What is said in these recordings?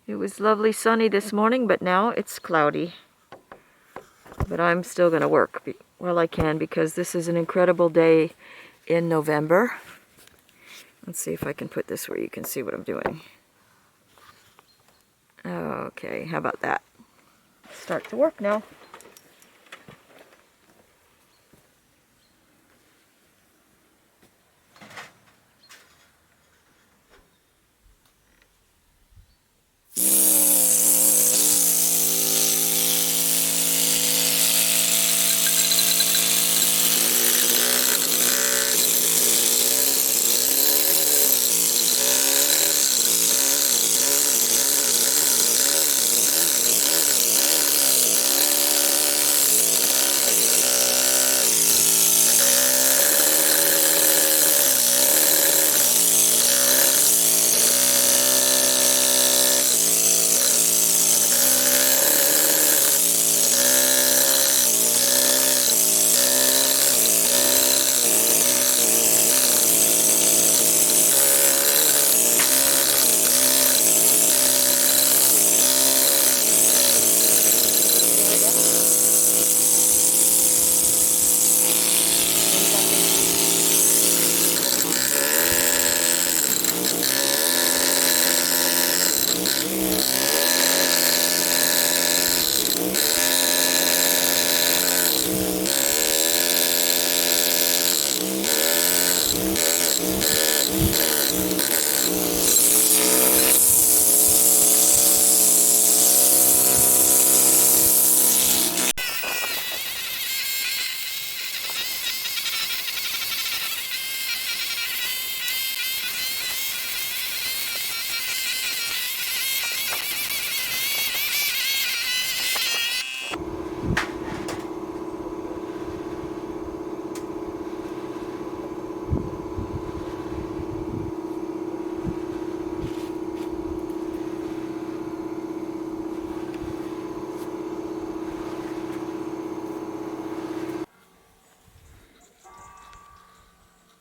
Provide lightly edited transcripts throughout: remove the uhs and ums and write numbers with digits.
It was lovely sunny this morning, but now it's cloudy. But I'm still going to work while I can because this is an incredible day in November. Let's see if I can put this where you can see what I'm doing. Okay, how about that? Start to work now.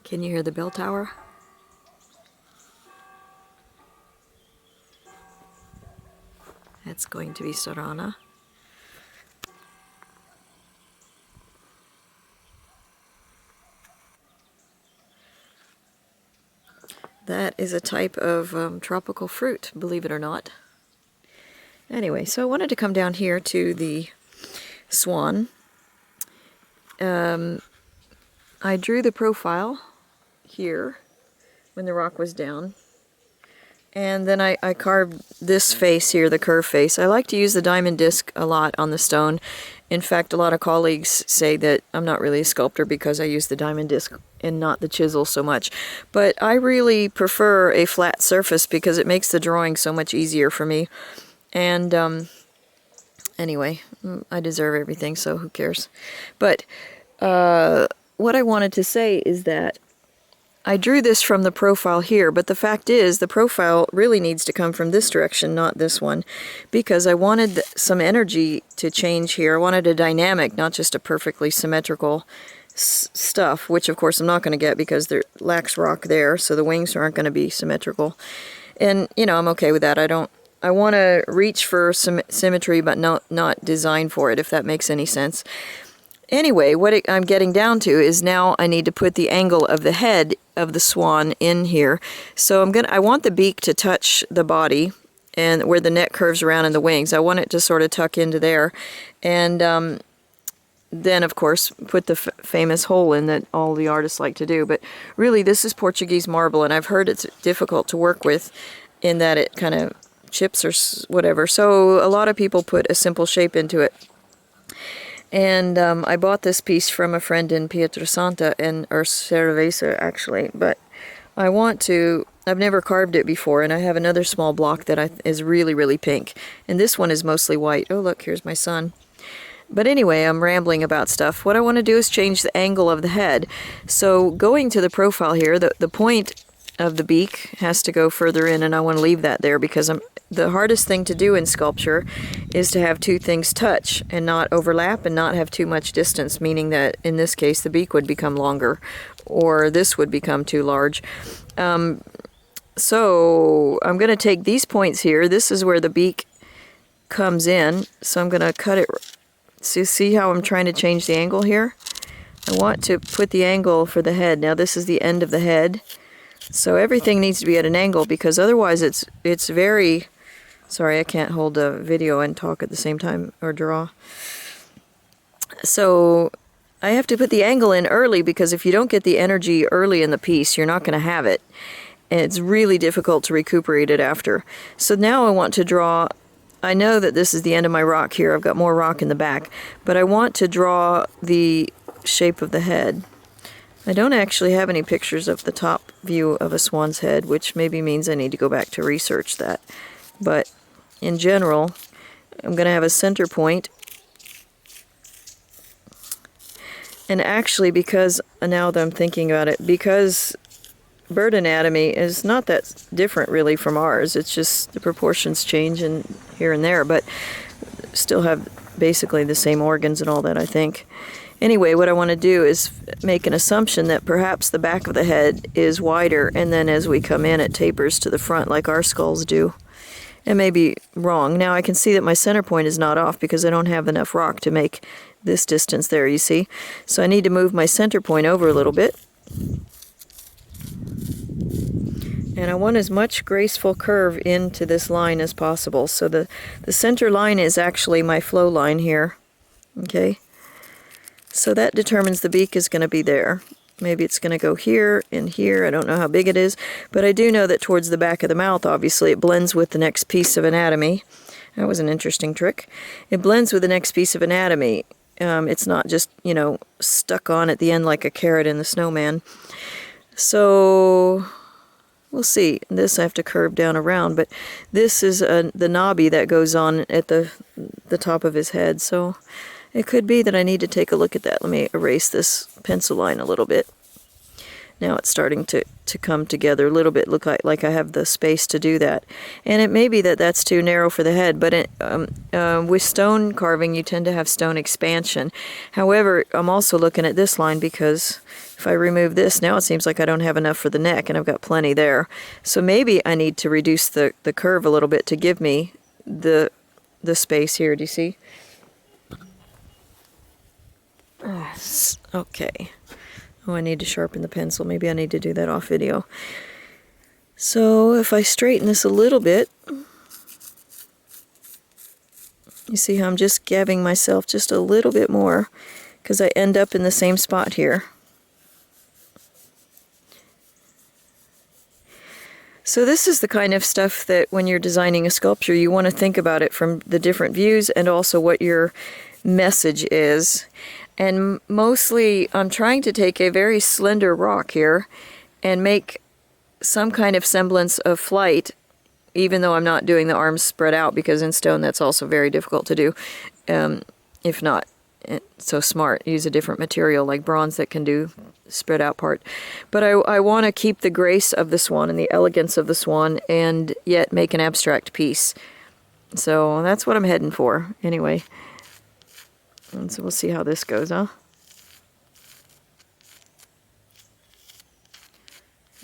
Can you hear the bell tower? That's going to be Sarana. That is a type of tropical fruit, believe it or not. Anyway, so I wanted to come down here to the Swan. I drew the profile here when the rock was down. And then I carved this face here, the curved face. I like to use the diamond disc a lot on the stone. In fact, a lot of colleagues say that I'm not really a sculptor because I use the diamond disc and not the chisel so much. But I really prefer a flat surface because it makes the drawing so much easier for me. And anyway, I deserve everything, so who cares? But what I wanted to say is that I drew this from the profile here, but the fact is the profile really needs to come from this direction, not this one, because I wanted some energy to change here. I wanted a dynamic, not just a perfectly symmetrical stuff, which of course I'm not going to get because there lacks rock there, so the wings aren't going to be symmetrical. And, you know, I'm okay with that. I want to reach for some symmetry, but not design for it, if that makes any sense. Anyway, what I'm getting down to is now I need to put the angle of the head of the swan in here. So I want the beak to touch the body and where the neck curves around in the wings. I want it to sort of tuck into there. And then, of course, put the famous hole in that all the artists like to do. But really, this is Portuguese marble, and I've heard it's difficult to work with in that it kind of chips or whatever. So a lot of people put a simple shape into it. And I bought this piece from a friend in Pietrasanta, or Cerveza actually, but I've never carved it before, and I have another small block that is really, really pink. And this one is mostly white. Oh, look, here's my son. But anyway, I'm rambling about stuff. What I want to do is change the angle of the head. So going to the profile here, the point of the beak has to go further in, and I want to leave that there because the hardest thing to do in sculpture is to have two things touch and not overlap and not have too much distance, meaning that in this case the beak would become longer or this would become too large. So I'm going to take these points here. This is where the beak comes in. So I'm going to cut it. So see how I'm trying to change the angle here? I want to put the angle for the head. Now this is the end of the head. So everything needs to be at an angle because otherwise it's very... Sorry, I can't hold a video and talk at the same time or draw. So I have to put the angle in early because if you don't get the energy early in the piece, you're not going to have it. And it's really difficult to recuperate it after. So now I want to draw... I know that this is the end of my rock here. I've got more rock in the back. But I want to draw the shape of the head. I don't actually have any pictures of the top view of a swan's head, which maybe means I need to go back to research that. But in general, I'm going to have a center point. And actually, because now that I'm thinking about it, because bird anatomy is not that different really from ours, it's just the proportions change in here and there, but still have basically the same organs and all that, I think. Anyway, what I want to do is make an assumption that perhaps the back of the head is wider, and then as we come in, it tapers to the front like our skulls do. It may be wrong. Now I can see that my center point is not off because I don't have enough rock to make this distance there, you see. So I need to move my center point over a little bit. And I want as much graceful curve into this line as possible. So the center line is actually my flow line here. Okay. So that determines the beak is going to be there. Maybe it's going to go here and here. I don't know how big it is. But I do know that towards the back of the mouth, obviously, it blends with the next piece of anatomy. That was an interesting trick. It blends with the next piece of anatomy. It's not just, you know, stuck on at the end like a carrot in the snowman. So we'll see. This I have to curve down around. But this is the knobby that goes on at the top of his head. So... it could be that I need to take a look at that. Let me erase this pencil line a little bit. Now it's starting to come together a little bit, look like I have the space to do that. And it may be that that's too narrow for the head, but with stone carving you tend to have stone expansion. However, I'm also looking at this line because if I remove this, now it seems like I don't have enough for the neck, and I've got plenty there. So maybe I need to reduce the curve a little bit to give me the space here, do you see? Okay. Oh, I need to sharpen the pencil. Maybe I need to do that off video. So if I straighten this a little bit, you see how I'm just giving myself just a little bit more because I end up in the same spot here. So this is the kind of stuff that when you're designing a sculpture, you want to think about it from the different views and also what your message is. And mostly I'm trying to take a very slender rock here and make some kind of semblance of flight, even though I'm not doing the arms spread out, because in stone that's also very difficult to do. If not so smart, use a different material like bronze that can do spread out part. But I want to keep the grace of the swan and the elegance of the swan and yet make an abstract piece. So that's what I'm heading for anyway. And so we'll see how this goes, huh?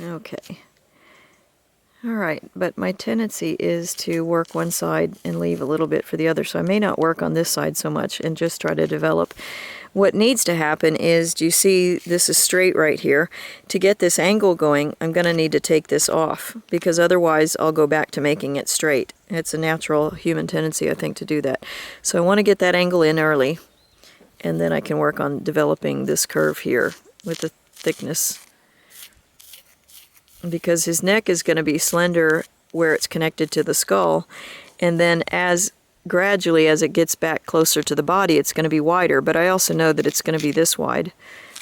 Okay. Alright, but my tendency is to work one side and leave a little bit for the other, so I may not work on this side so much and just try to develop. What needs to happen is, do you see this is straight right here? To get this angle going, I'm going to need to take this off, because otherwise I'll go back to making it straight. It's a natural human tendency, I think, to do that. So I want to get that angle in early. And then I can work on developing this curve here with the thickness. Because his neck is going to be slender where it's connected to the skull. And then gradually as it gets back closer to the body, it's going to be wider. But I also know that it's going to be this wide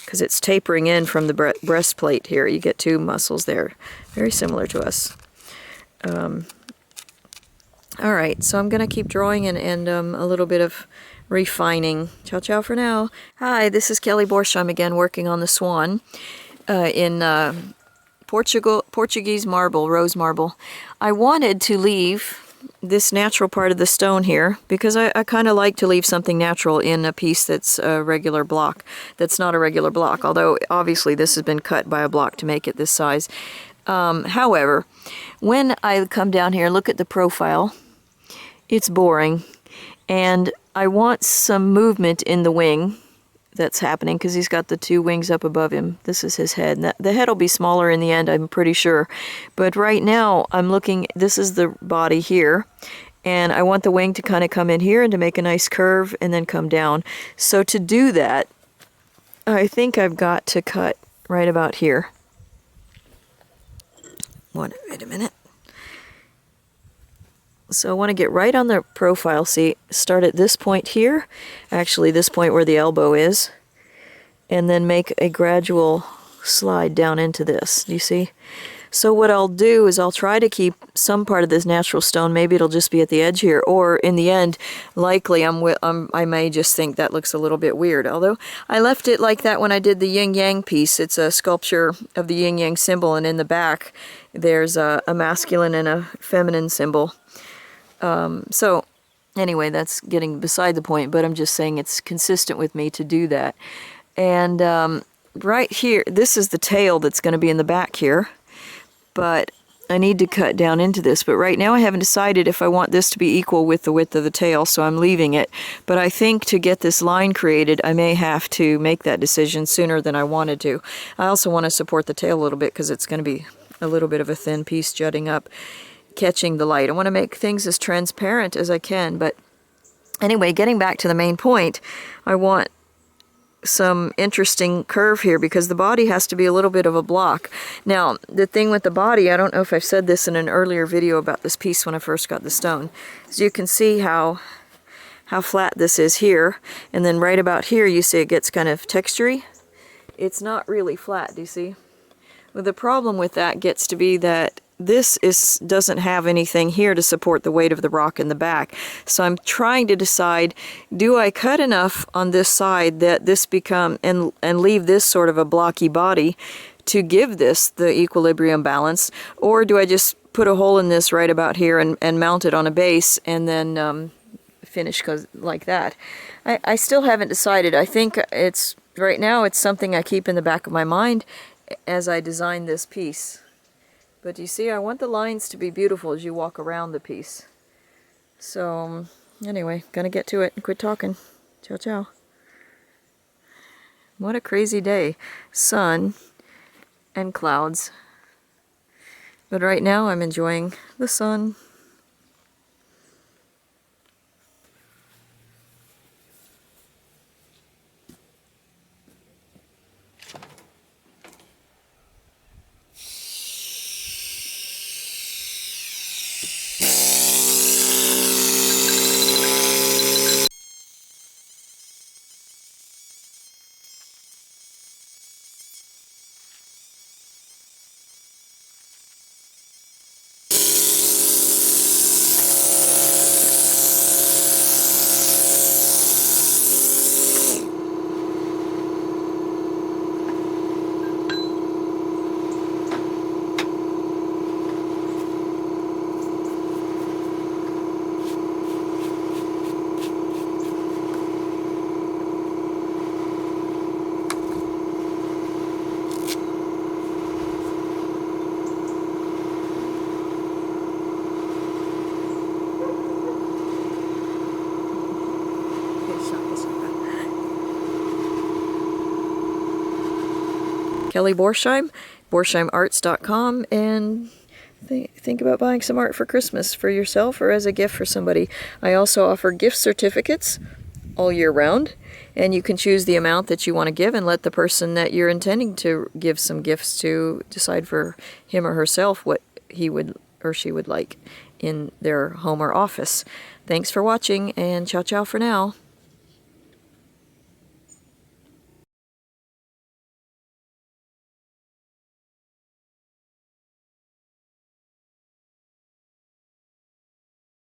because it's tapering in from the breastplate here. You get two muscles there. Very similar to us. Alright, so I'm going to keep drawing and a little bit of refining. Ciao, ciao for now. Hi, this is Kelly Borsheim again, working on the swan in Portuguese marble, rose marble. I wanted to leave this natural part of the stone here because I kind of like to leave something natural in a piece that's a regular block. That's not a regular block, although obviously this has been cut by a block to make it this size. However, when I come down here and look at the profile, it's boring, and I want some movement in the wing that's happening because he's got the two wings up above him. This is his head. And the head will be smaller in the end, I'm pretty sure. But right now, I'm looking, this is the body here, and I want the wing to kind of come in here and to make a nice curve and then come down. So to do that, I think I've got to cut right about here. Wait a minute. So I want to get right on the profile, see, start at this point here, actually this point where the elbow is, and then make a gradual slide down into this, do you see? So what I'll do is I'll try to keep some part of this natural stone, maybe it'll just be at the edge here, or in the end, likely I may just think that looks a little bit weird, although I left it like that when I did the Yin Yang piece. It's a sculpture of the Yin Yang symbol, and in the back there's a masculine and a feminine symbol. So anyway, that's getting beside the point, but I'm just saying it's consistent with me to do that. And right here, this is the tail that's going to be in the back here, but I need to cut down into this. But right now I haven't decided if I want this to be equal with the width of the tail, so I'm leaving it. But I think to get this line created, I may have to make that decision sooner than I wanted to. I also want to support the tail a little bit because it's going to be a little bit of a thin piece jutting up, catching the light. I want to make things as transparent as I can, but anyway, getting back to the main point, I want some interesting curve here because the body has to be a little bit of a block. Now, the thing with the body, I don't know if I've said this in an earlier video about this piece when I first got the stone, is you can see how flat this is here, and then right about here you see it gets kind of textury. It's not really flat, do you see? Well, the problem with that gets to be that this doesn't have anything here to support the weight of the rock in the back. So I'm trying to decide, do I cut enough on this side that this become, and leave this sort of a blocky body to give this the equilibrium balance, or do I just put a hole in this right about here and mount it on a base and then finish like that? I still haven't decided. I think it's, right now it's something I keep in the back of my mind as I design this piece. But you see, I want the lines to be beautiful as you walk around the piece. So, anyway, gonna get to it and quit talking. Ciao, ciao. What a crazy day. Sun and clouds. But right now I'm enjoying the sun. Kelly Borsheim, Borsheimarts.com, and think about buying some art for Christmas for yourself or as a gift for somebody. I also offer gift certificates all year round, and you can choose the amount that you want to give and let the person that you're intending to give some gifts to decide for him or herself what he would or she would like in their home or office. Thanks for watching, and ciao ciao for now.